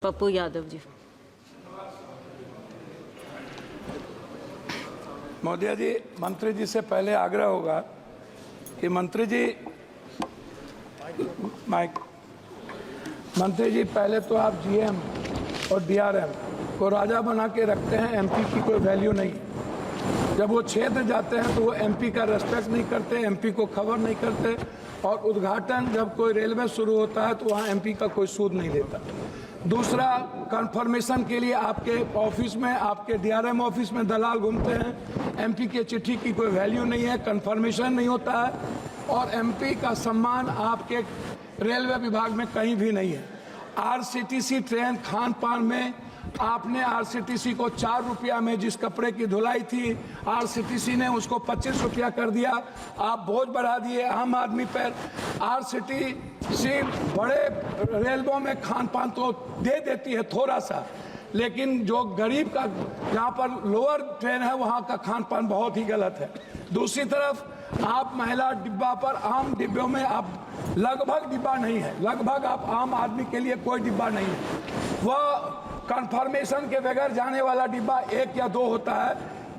पप्पू यादव जी। महोदय जी, मंत्री जी से पहले आग्रह होगा कि मंत्री जी पहले तो आप जीएम और डीआरएम को राजा बना के रखते हैं, एमपी की कोई वैल्यू नहीं। जब वो क्षेत्र जाते हैं तो वो एमपी का रेस्पेक्ट नहीं करते, एमपी को खबर नहीं करते, और उद्घाटन जब कोई रेलवे शुरू होता है तो वहाँ एमपी का कोई सूद नहीं लेता। दूसरा, कंफर्मेशन के लिए आपके ऑफिस में, आपके डीआरएम ऑफिस में दलाल घूमते हैं। एमपी के चिट्ठी की कोई वैल्यू नहीं है, कंफर्मेशन नहीं होता है, और एमपी का सम्मान आपके रेलवे विभाग में कहीं भी नहीं है। आरसीटीसी ट्रेन खान पान में आपने आरसीटीसी को 4 रुपया में जिस कपड़े की धुलाई थी, आरसीटीसी ने उसको 25 रुपया कर दिया। आप बोझ बढ़ा दिए आम आदमी पर। आरसीटीसी बड़े रेलवों में खान पान तो दे देती है थोड़ा सा, लेकिन जो गरीब का जहाँ पर लोअर ट्रेन है वहाँ का खान पान बहुत ही गलत है। दूसरी तरफ आप महिला डिब्बा पर, आम डिब्बों में आप लगभग डिब्बा नहीं है, लगभग आप आम आदमी के लिए कोई डिब्बा नहीं है। वह कंफर्मेशन के बगैर जाने वाला डिब्बा 1 या 2 होता है।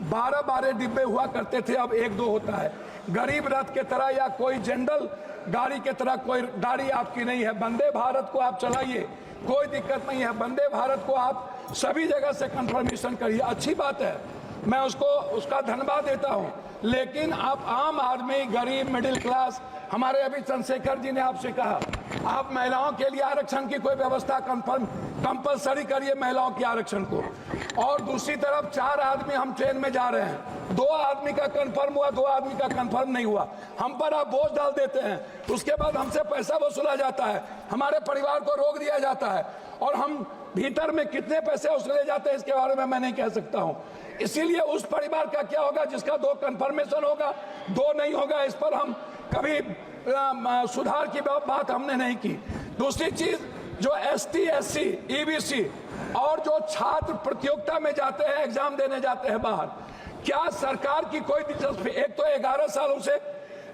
12 डिब्बे हुआ करते थे, अब 1-2 होता है। गरीब रथ के तरह या कोई जनरल गाड़ी के तरह कोई गाड़ी आपकी नहीं है। वंदे भारत को आप चलाइए, कोई दिक्कत नहीं है। वंदे भारत को आप सभी जगह से कंफर्मेशन करिए, अच्छी बात है, मैं उसका धन्यवाद देता हूं। लेकिन आप आम आदमी, गरीब, मिडिल क्लास, हमारे अभी चंद्रशेखर जी ने आपसे कहा आप महिलाओं के लिए आरक्षण की कोई व्यवस्था कंपलसरी करिए, महिलाओं के आरक्षण को। और दूसरी तरफ 4 आदमी हम ट्रेन में जा रहे हैं, 2 आदमी का कंफर्म हुआ, 2 आदमी का कंफर्म नहीं हुआ, हम पर आप बोझ डाल देते हैं। उसके बाद हमसे पैसा वसूला जाता है, हमारे परिवार को रोक दिया जाता है, और हम भीतर में कितने पैसे वसूले जाते हैं इसके बारे में मैं नहीं कह सकता हूं। इसीलिए उस परिवार का क्या होगा जिसका 2 कंफर्मेशन होगा, 2 नहीं होगा, इस पर हम कभी सुधार की बात हमने नहीं की। दूसरी चीज, जो एसटी, एससी, ईबीसी और जो छात्र प्रतियोगिता में जाते हैं, एग्जाम देने जाते हैं बाहर, क्या सरकार की कोई दिलचस्पी? एक तो 11 सालों से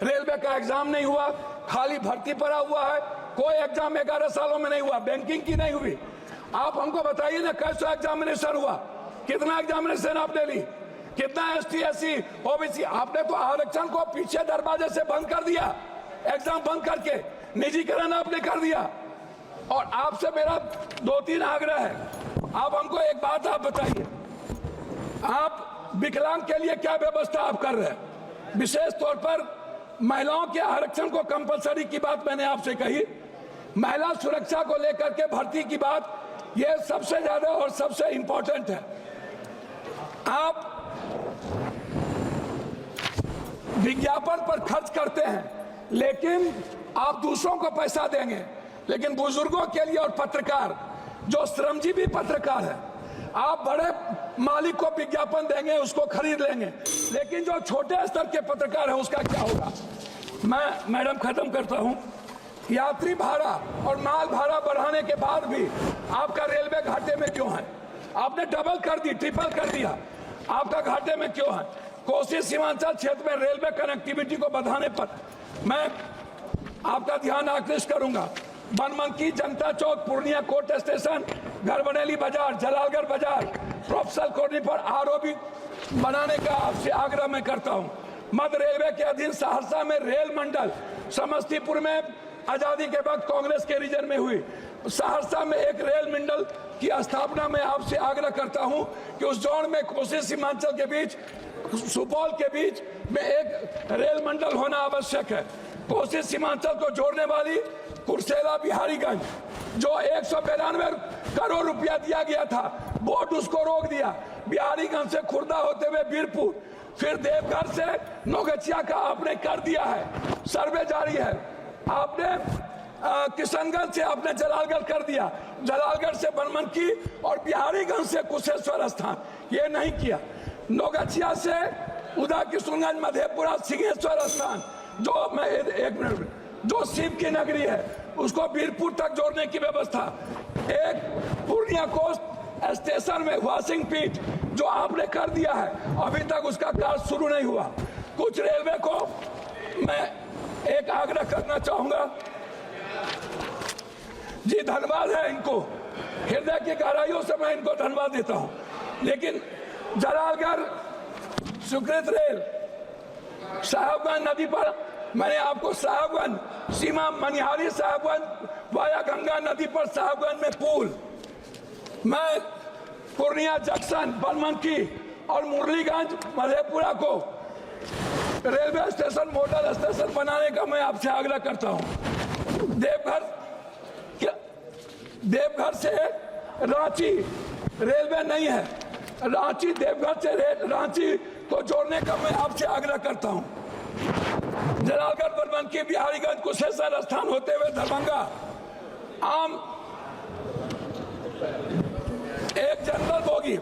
रेलवे का एग्जाम नहीं हुआ, खाली भर्ती पड़ा हुआ है, कोई एग्जाम 11 सालों में नहीं हुआ, बैंकिंग की नहीं हुई। आप हमको बताइए ना, कैसा एग्जामिनेशन हुआ, कितना एग्जामिनेशन आपने ली, कितना एसटी, एससी, ओबीसी? आपने तो आरक्षण को पीछे दरवाजे से बंद कर दिया, एग्जाम बंद करके निजीकरण आपने कर दिया। और आपसे मेरा 2-3 आग्रह है, आप हमको एक बात आप बताइए, आप विकलांग के लिए क्या व्यवस्था आप कर रहे हैं? विशेष तौर पर महिलाओं के आरक्षण को कंपलसरी की बात मैंने आपसे कही, महिला सुरक्षा को लेकर के भर्ती की बात, यह सबसे ज्यादा और सबसे इंपॉर्टेंट है। आप विज्ञापन पर खर्च करते हैं, लेकिन आप दूसरों को पैसा देंगे, लेकिन बुजुर्गों के लिए और पत्रकार, जो श्रमजीवी पत्रकार है, आप बड़े मालिक को विज्ञापन देंगे, उसको खरीद लेंगे, लेकिन जो छोटे स्तर के पत्रकार है उसका क्या होगा? मैं मैडम खत्म करता हूं। यात्री भाड़ा और माल भाड़ा बढ़ाने के बाद भी आपका रेलवे घाटे में क्यों है? आपने डबल कर दी, ट्रिपल कर दिया, आपका घाटे में क्यों है? कोसी सीमांचल क्षेत्र में रेलवे कनेक्टिविटी को बढ़ाने पर मैं आपका ध्यान आकृष्ट करूंगा। बनमनकी, जनता चौक, पूर्णिया कोर्ट स्टेशन, गढ़बरेली बाजार, जलालगढ़ बाजार, प्रोफेसर कॉलोनी पर आरओबी बनाने का आपसे आग्रह मैं करता हूं। मध्य रेलवे के अधीन सहरसा में रेल मंडल, समस्तीपुर में आजादी के वक्त कांग्रेस के रीजन में हुई, सहरसा में एक रेल मंडल की स्थापना में आपसे आग्रह करता हूं कि उस जोन में कोसी सीमांचल के बीच, सुपौल के बीच में एक रेल मंडल होना आवश्यक है। कोसी सीमांचल को जोड़ने वाली कुर्सेला बिहारीगंज, जो 192 करोड़ रुपया दिया गया था, बोर्ड उसको रोक दिया। बिहारीगंज से खुर्दा होते हुए बीरपुर, फिर देवघर से नौगछिया का आपने कर दिया है, सर्वे जारी है। आपने किशनगंज से आपने जलालगढ़ कर दिया, जलालगढ़ से बनमनकी और बिहारीगंज से कुशेश्वर स्थान, ये नहीं किया। नौगछिया से उदा किशनगंज, मधेपुरा, सिंहेश्वर स्थान, जो मैं 1 मिनट, जो शिव की नगरी है, उसको बीरपुर तक जोड़ने की व्यवस्था। एक पूर्णिया कोस्ट स्टेशन में वाशिंग पीठ जो आपने कर दिया है, अभी तक उसका कार्य शुरू नहीं हुआ। कुछ रेलवे को मैं एक आग्रह करना चाहूंगा जी, धन्यवाद है इनको, हृदय की गहराइयों से मैं इनको धन्यवाद देता हूं। लेकिन जलालगढ़ सुकृत रेल साहबगंज नदी पर मैंने आपको साहबगंज सीमा मनिहारी साहबगंज वाया गंगा नदी पर साहबगंज में पुल, मैं पूर्णिया जंक्शन बनमनकी और मुरलीगंज मधेपुरा को रेलवे स्टेशन मॉडल स्टेशन बनाने का मैं आपसे आग्रह करता हूं। देवघर से रांची रेलवे नहीं है, रांची देवघर से रांची को जोड़ने का मैं आपसे आग्रह करता हूं। जलालगढ़ बनमनकी बिहारीगंज कुशेश्वर स्थान होते हुए दरभंगा आम एक जनरल बोगी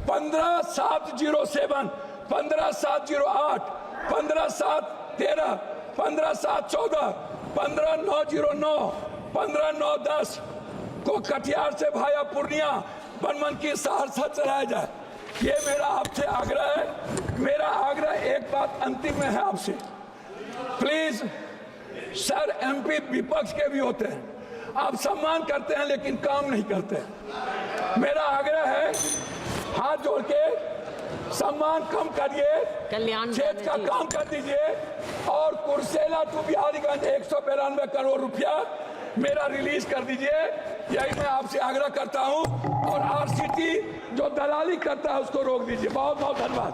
15,707, 15,708, 15,713, 15,714, 15,909, 15,910 को कटिहार से भाया पूर्णिया बनमनकी सहरसा चलाया जाए। ये मेरा आपसे आग्रह है। मेरा आग्रह एक बात अंतिम में है आपसे, प्लीज सर, एमपी विपक्ष के भी होते हैं, आप सम्मान करते हैं लेकिन काम नहीं करते। मेरा आग्रह है, हाथ जोड़ के सम्मान कम करिए, क्षेत्र का काम कर दीजिए और कुर्सेला टू बिहारीगंज 192 करोड़ रुपया मेरा रिलीज कर दीजिए। यही मैं आपसे आग्रह करता हूं और आरसीटी जो दलाली करता है उसको रोक दीजिए। बहुत बहुत धन्यवाद।